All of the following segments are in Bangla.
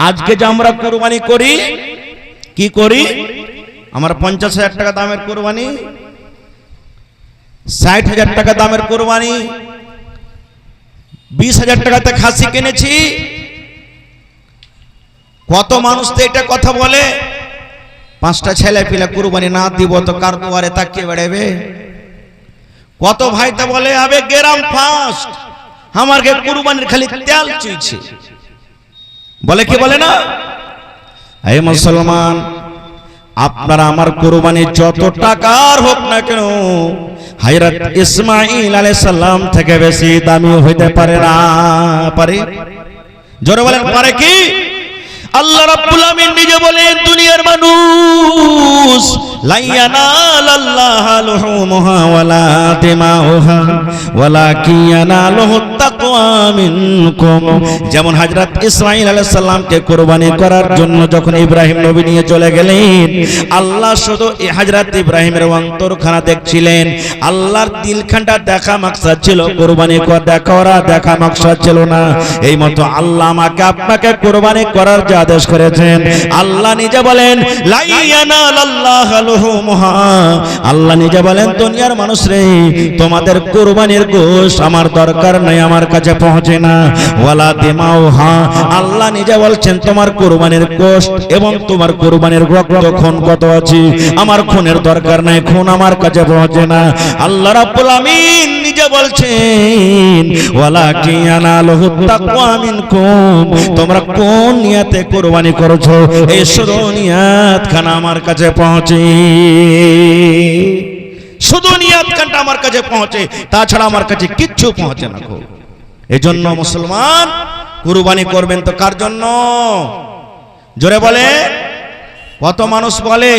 আজকে যে আমরা কুরবানি করি কি করি, আমার 50,000 টাকা দামের কুরবানি, 60,000 টাকা দামের কুরবানি, 20,000 টাকাতে খাসি কিনেছি। কত মানুষ তো এটা কথা বলে, 5টা ছেলে পিলে কুরবানি না দিব তো কার দুয়ারে তাকিয়ে বেড়াবে। কত ভাই তো বলে আবে গেরাম ফাস্ট, আমাকে কুরবানির খালি তেল চুইছে, বলে কি বলে না? এই মুসলমান, আপনারা আমার কুরবানি যত টাকার হোক না কেন, হযরত ইসমাঈল আলাইহিস সালাম থেকে বেশি দামি হইতে পারে না। পারে? জোরে বলেন পারে কি? আল্লাহ রাব্বুল আমিন নিজে বলেন, দুনিয়ার মানুষ লা ইয়ানালাল্লাহু লুহুমুহা ওয়ালা দিমাউহা ওয়ালাকিন ইয়ানালুহুত তাকওয়া মিনকুম। যেমন হযরত ইসমাঈল আলাইহিস সালামকে কুরবানি করার জন্য যখন ইব্রাহিম নবী নিয়ে চলে গেলেন, আল্লাহ শুধু হযরত ইব্রাহিমের অন্তরখানা দেখছিলেন, আল্লাহর দিলখানটা দেখা মাকসাদ ছিল, কুরবানি করা দেখা মাকসাদ ছিল না। এই মতো আল্লাহ আমাকে আপনাকে কুরবানি করার যে আদেশ করেছেন, আল্লাহ নিজে বলেন লা ইয়ানালাল্লাহু লুহুমুহা, আল্লাহ নিজে বলেন দুনিয়ার মানুষ রে, তোমাদের কুরবানির গোশত আমার দরকার নাই, আমার কাছে পৌঁছে না। ওয়ালা দিমাউহা, আল্লাহ নিজে বলছেন তোমার কুরবানির গোশত এবং তোমার কুরবানির রক্ত খুন কত আছে, আমার খুনের দরকার নাই, খুন আমার কাছে পৌঁছে না। আল্লাহ রাব্বুল আমিন নিজে বলছেন ওয়ালাকিন ইয়ানালুহুত তাকওয়া মিনকুম, তোমরা কোন নিয়তে কুরবানি করেছো এই শুধু নিয়ত খানা আমার কাছে পৌঁছে, শুধু নিয়ত খানটা আমার কাছে পৌঁছে, তাছাড়া আমার কাছে কিচ্ছু পৌঁছে না। এজন্য মুসলমান কুরবানি করবেন তো কার জন্য? জোরে বলে। কত মানুষ বলে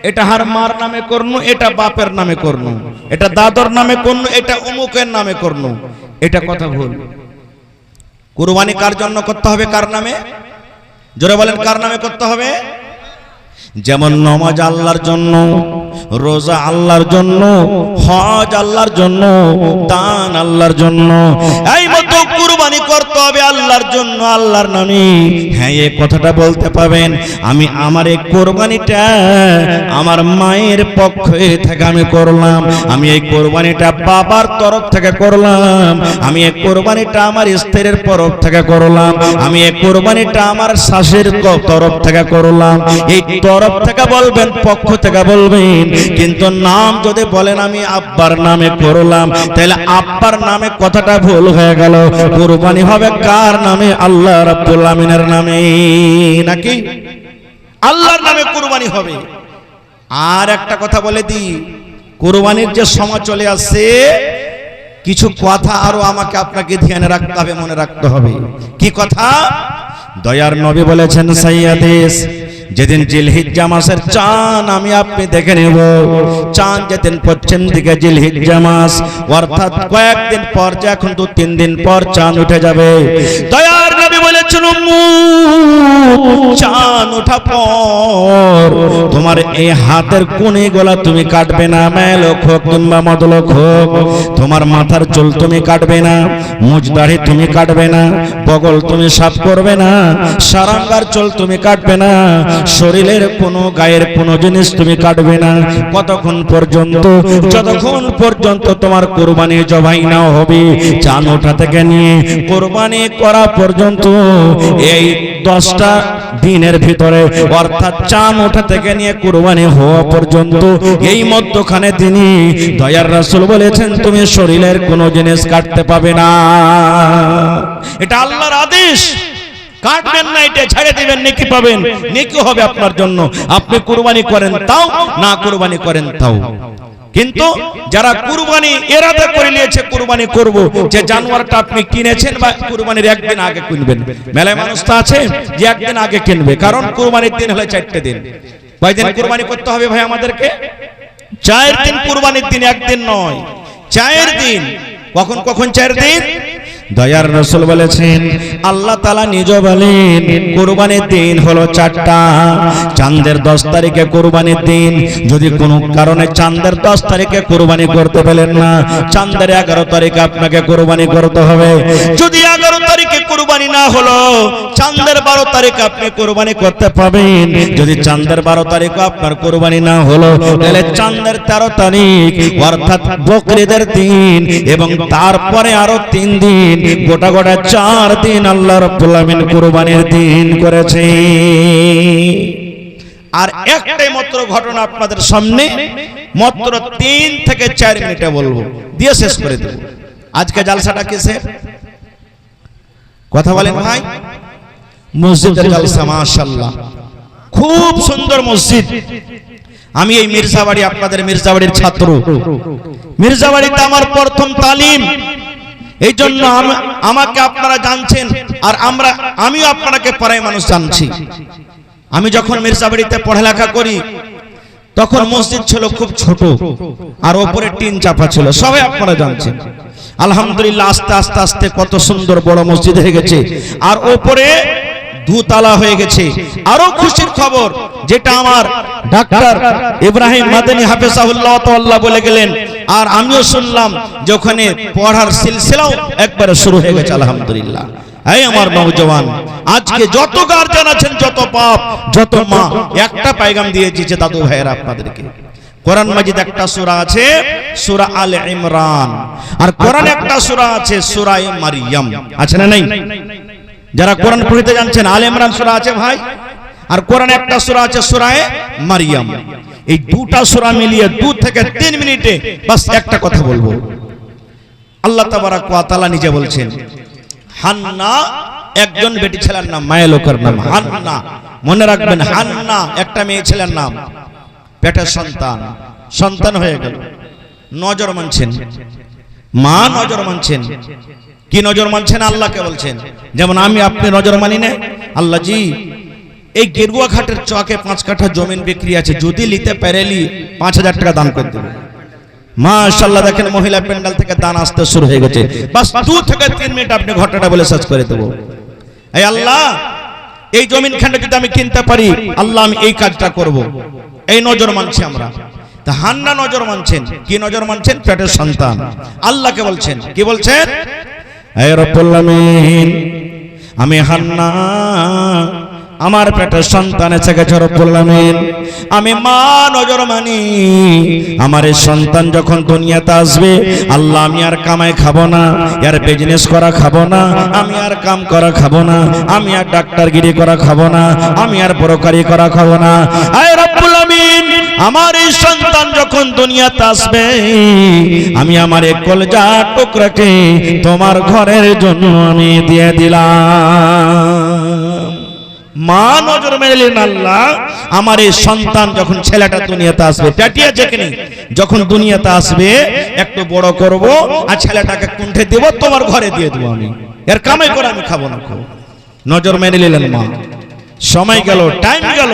এটা হার মার নামে করনু, এটা বাপের নামে করনু, এটা দাদর নামে করনু, এটা অমুকের নামে করনু। এটা কথা ভুল। কুরবানি কার জন্য করতে হবে? কার নামে? জোরে বলেন কার নামে করতে হবে? যেমন নামাজ আল্লাহর জন্য, রোজা আল্লাহর জন্য, হজ আল্লাহর জন্য, দান আল্লাহর জন্য, এই মতো কুরবানি করতে হবে আল্লাহর জন্য, আল্লাহর নামে। হ্যাঁ, এই কথাটা বলতে পাবেন, আমি আমার এই কুরবানিটা আমার মায়ের পক্ষ থেকে আমি করলাম, আমি এই কুরবানিটা বাবার তরফ থেকে করলাম, আমি এই কুরবানিটা আমার স্ত্রীর তরফ থেকে করলাম, আমি এই কুরবানিটা আমার শাশুড়ির তরফ থেকে করলাম। এই তরফ থেকে বলবেন, পক্ষ থেকে বলবেন, কিন্তু নাম যদি বলেন আমি আব্বার নামে করলাম, তাহলে আব্বার নামে কথাটা ভুল হয়ে গেল। কুরবানি হবে কার নামে? আল্লাহ রাব্বুল আমিনের নামে, নাকি আল্লাহর নামে কুরবানি হবে। আর একটা কথা বলে দিই, কুরবানির যে সময় চলে আসছে, কিছু কথা আরো আমাকে আপনাকে ধ্যানে রাখতে হবে, মনে রাখতে হবে। কি কথা? দয়ার নবী বলেছেন সাইয়্যিদিস, যেদিন জিলহিজ্জা মাসের চাঁদ আমি আপনি দেখে নেব, চাঁদ যেদিন পশ্চিম দিকে জিলহিজ্জা মাস, অর্থাৎ কয়েকদিন পর, যে এখন 2-3 দিন পর চাঁদ উঠে যাবে। দয়ার নবী বলেছেন, চাঁদ ওঠা পর তোমার এই হাতের কোণে গলা তুমি কাটবে না, মেলোক হোক কিংবা মদলোক হোক, তোমার মাথার চুল তুমি কাটবে না, মুছ দাড়ি তুমি কাটবে না, বগল তুমি সাফ করবে না, সারাঙ্গার চুল তুমি কাটবে না, শরীরের কোনো গায়ের কোনো জিনিস তুমি কাটবে না। কতক্ষণ পর্যন্ত? যতক্ষণ পর্যন্ত তোমার কুরবানি জবাই না হবে। চাঁদ ওঠা থেকে নিয়ে কুরবানি করা পর্যন্ত, এই 10টা দিনের ভিতরে, অর্থাৎ চাঁদ ওঠা থেকে নিয়ে কুরবানি হওয়া পর্যন্ত, এই মধ্যখানে তিনি দয়ার রাসূল বলেছেন তুমি শরীরের কোনো জিনিস কাটতে পাবে না। এটা আল্লাহর আদেশ। কাটবেন না, এটা ছেড়ে দিবেন, নেকি পাবেন, নেকি হবে আপনার জন্য। আপনি কুরবানি করেন তাও, না কুরবানি করেন তাও। কিন্তু যারা কুরবানি এরাদা করে নিয়েছে কুরবানি করব, যে জানোয়ারটা আপনি কিনেছেন বা কুরবানির একদিন আগে কিনবেন, মেলায় মানুষ তো আছে যে একদিন আগে কিনবে, কারণ কুরবানির দিন হলে 4টে দিন। কয়দিন কুরবানি করতে হবে ভাই আমাদেরকে? 4 দিন কুরবানির দিন, একদিন নয়, 4 দিন। কখন কখন 4 দিন? দয়ার রাসূল বলেছেন, আল্লাহ তাআলা নিজে বলেন কুরবানির দিন হলো 4টা। চাঁদের 10 তারিখে কুরবানির দিন। যদি কোনো কারণে চাঁদের 10 তারিখে কুরবানি করতে পেলেন না, চাঁদের 11 তারিখে আপনাকে কুরবানি করতে হবে। যদি 11 তারিখে কুরবানি না হলো, চাঁদের 12 তারিখে আপনি কুরবানি করতে পাবেন। যদি চাঁদের 12 তারিখে আপনার কুরবানি না হলো, তাহলে চাঁদের 13 তারিখ অর্থাৎ বকরিদের দিন এবং তারপরে আরো 3 দিন, গোটা 4 দিন আল্লাহ রাব্বুল আলামিন কুরবানির দিন করেছে। আর একটাই মাত্র ঘটনা আপনাদের সামনে মাত্র 3 থেকে 4 মিনিটে বলবো, দিয়ে শেষ করে দেব। আজকে জালসাটা কিসের কথা বলেন ভাই? মসজিদের জালসা। মাশাআল্লাহ, খুব সুন্দর মসজিদ। আমি এই মির্জাবাড়ি, আপনাদের মির্জাবাড়ির ছাত্র। মির্জাবাড়িতে আমার প্রথম তালিম, এই জন্য আমাকে আপনারা জানছেন, আর আমিও আপনাকে পাড়ায় মানুষ জানছি। আমি যখন মির্জাবাড়িতে পড়ালেখা করি তখন মসজিদ ছিল খুব ছোট, আর ওপরে টিন চাপা ছিল, সবাই আপনারা জানছেন। আলহামদুলিল্লাহ আস্তে আস্তে আস্তে কত সুন্দর বড় মসজিদ হয়ে গেছে, আর ওপরে দুতলা হয়ে গেছে। আরো খুশির খবর, যেটা আমার ডাক্তার ইব্রাহিম মাদানী হাফেজাহুল্লাহ তাআলা বলে গেলেন, আর আমিও শুনলাম যে ওখানে পড়ার সিলসিলাও একবারে শুরু হয়ে গেছে। আলহামদুলিল্লাহ। এই আমার নওজওয়ান, আজকে যত গার্জিয়ান আছেন, যত বাপ, যত মা, একটা পয়গাম দিয়েছি যে দাদু ভাইয়েরা আপনাদেরকে, কোরআন মাজিদ একটা সূরা আছে সূরা আলে ইমরান, আর কোরআন একটা সূরা আছে সূরা মারইয়াম, আছে না নাই? যারা কোরআন পড়তে জানছেন, আলে ইমরান সূরা আছে ভাই, আর কোরআন একটা সূরা আছে সূরা মারইয়াম। এই দুটা সূরা মিলিয়ে 2 থেকে 3 মিনিটে বাস একটা কথা বলবো। আল্লাহ তাবারাক ওয়া তাআলা নিজে বলছেন, হান্না একজন বেটি ছেলের নাম, মায়ের লোকের নাম হান্না। মনে রাখবেন, হান্না একটা মেয়ে ছেলের নাম, পেটের সন্তান হয়ে গেল। নজর মানছেন, মা নজর মানছেন। কি নজর মানছেন? আল্লাহকে বলছেন। যেমন আমি আপনি নজর মানি না। আল্লাহ জি, এই গেরুয়া ঘাটের চকে 5 কাঠা জমিন বিক্রি আছে, যদি নিতে পারেলি 5000 টাকা দান করে দেবে। মাশাআল্লাহ, দেখেন মহিলা প্যান্ডেল থেকে দান আসতে শুরু হয়ে গেছে। বাস 2 থেকে 3 মিনিট আপনি ঘটনাটা বলে শেষ করে দেব। এই আল্লাহ, এই জমিন খানটা যদি আমি কিনতে পারি, আল্লাহ আমি এই কাজটা করব। এই নজর মানছি আমরা। তা হান্না নজর মানছেন। কি নজর মানছেন? পেটের সন্তান। আল্লাহকে বলছেন, কি বলছেন? হে রব্বুল আমিন, আমি হান্না, আমার পেটের সন্তান এসে গেছে রব্বুল আমিন, আমি মা নজর মানি। আমার এই সন্তান যখন দুনিয়াতে আসবে, আল্লাহ আমি আর কামাই খাবো না, আর বিজনেস করা খাবো না, আমি আর কাম করা খাবো না, আমি আর ডাক্তারগিরি করা খাবো না, আমি আর ব্রোকারি করা খাবো না। হে রব্বুল আমিন, আমার এই সন্তান যখন দুনিয়াতে আসবে, আমি আমার এই কলজা টুকরাকে তোমার ঘরের জন্য আমি দিয়ে দিলাম। মা নজর মেলেন, আল্লাহ আমার এই সন্তান যখন ছেলেটা দুনিয়াতে আসবে, পেটিয়া যেখানে যখন দুনিয়াতে আসবে, একটু বড় করব, আর ছেলেটাকে কুণ্ঠে দেব, তোমার ঘরে দিয়ে দেবো, আমি এর কামাই করে আমি খাবো না। নজর মেনে নিলেন মা। সময় গেল, টাইম গেল,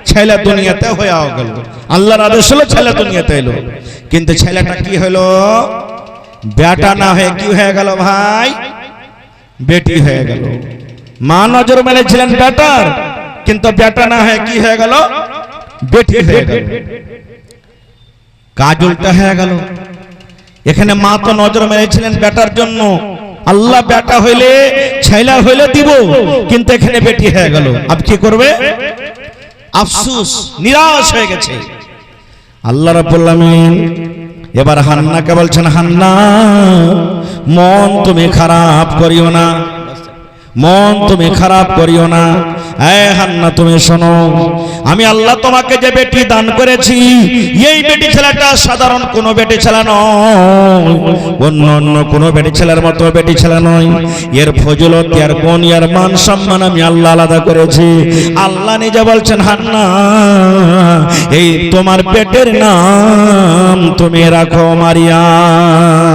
ছেলে দুনিয়াতে হয়ে গেল। আল্লাহর আদেশ হলো ছেলে দুনিয়াতে এলো, কিন্তু ছেলেটা কি হলো? বেটা না হয়ে কি হয়ে গেল ভাই? বেটি হয়ে গেল। মা নজর মেলেছিলেন বেটার, কিন্তু বেটা না হয়ে কি হয়ে গেল? বেটি হয়ে গেল। কাজ উল্টা হয়ে গেল। এখানে মা তো নজর মেলেছিলেন বেটার জন্য, আল্লাহ বেটা হইলে ছেলে হইলে দিব, কিন্তু এখানে বেটি হয়ে গেল। আব কি করবে? আফসোস, নিরাশ হয়ে গেছে। আল্লাহ রাব্বুল আমিন এবার হান্নাকে বলছেন, হান্না মন তুমি খারাপ করিও না, মন তুমি খারাপ করিও না। এই হান্না তুমি শোনো, আমি আল্লাহ তোমাকে যে বেটি দান করেছি, এই বেটি ছেলেটা সাধারণ কোনো বেটি ছেলে নয়, অন্য কোনো বেটি ছেলের মতো বেটি ছেলে নয়। এর ফজিলত, এর গুণ, এর মান সম্মান আমি আল্লাহ আলাদা করেছি। আল্লাহ নিজে বলছেন, হান্না এই তোমার পেটের নাম তুমি রাখো মারিয়াম।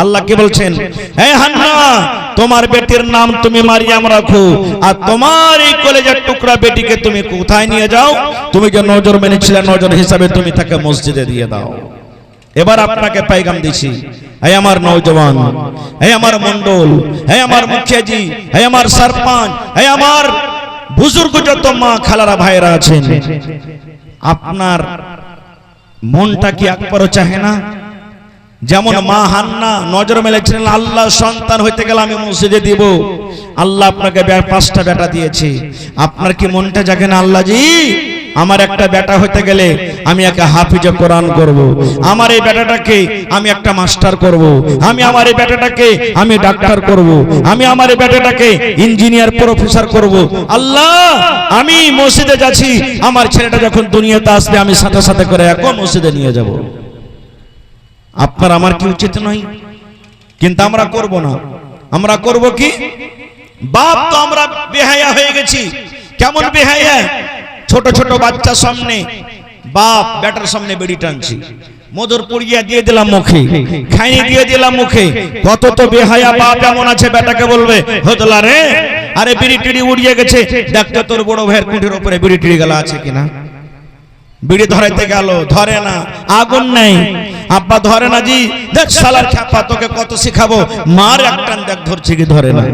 আল্লাহ কি বলছেন? হে হান্না, তোমার বেটির নাম তুমি মারিয়াম রাখো, আর তোমার এই কলেজের টুকরা বেটিকে তুমি কোথায় নিয়ে যাও? তুমি যে নজর মেনেছিলে, নজর হিসাবে তুমি তাকে মসজিদে দিয়ে দাও। এবার আপনাকে পাইগাম দিছি, হে আমার নওজওয়ান, হে আমার মন্ডল, হে আমার মুখিয়াজি, হে আমার সরপঞ্চ, হে আমার বুজুর্গ যত মা খালারা ভাইরা আছেন, আপনার মনটা কি একবারও চাহে না? যেমন মা হান্না নজর মেলেছিলেন, আল্লাহ সন্তান হইতে গেলে আমি মসজিদে দিব, আল্লাহ আপনাকে 5টা বেটা দিয়েছে, আপনার কি মনটা জাগে না আল্লাহ জি আমার একটা বেটা হইতে গেলে আমি একা হাফিজে কোরআন করব, আমার এই বেটাটাকে আমি একটা মাস্টার করব, আমি আমার এই বেটাটাকে আমি ডাক্তার করব, আমি আমার এই বেটাটাকে ইঞ্জিনিয়ার প্রফেসর করব। আল্লাহ আমি মসজিদে যাচ্ছি, আমার ছেলেটা যখন দুনিয়াতে আসবে আমি সাথে সাথে করে একদম মসজিদে নিয়ে যাব। আপনার আমার কি উচিত নয়? কিন্তু আমরা করব না। আমরা করব কি? বাপ তো আমরা বেহায়া হয়ে গেছি। কেমন বেহায়া? ছোট ছোট বাচ্চা সামনে বাপ বেটার সামনে বেড়ি টানছি, মধুর পুড়িয়া দিয়ে দিলাম মুখে, খাইনি দিয়ে দিলাম মুখে। কত তো বেহায়া বাপ এমন আছে, বেটাকে বলবে হতলা রে, আরে বিড়ি টিড়ি উড়িয়ে গেছে, দেখতো তোর বড় ভাইয়ের কুঠির উপরে বিড়ি টিড়ি গেলা আছে কিনা। বিড়ি ধরাইতে গেল, ধরে না, আগুন নাই, আব্বা ধরে না জি, দেখ শালার খ্যাপা তোকে কত শিখাবো, মার একটান দেখ ধরছে কি ধরে না।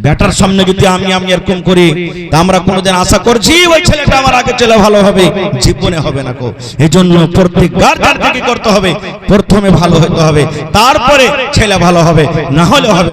বেটার সামনে যদি আমি এরকম করি, তা আমরা কোনোদিন আশা করছি ওই ছেলেটা আমার আগে চলে ভালো হবে? জীবনে হবে না কো। এই জন্য প্রত্যেক গার্জিয়ানকে কি করতে হবে? প্রথমে ভালো হতে হবে, তারপরে ছেলে ভালো হবে, না হলে হবে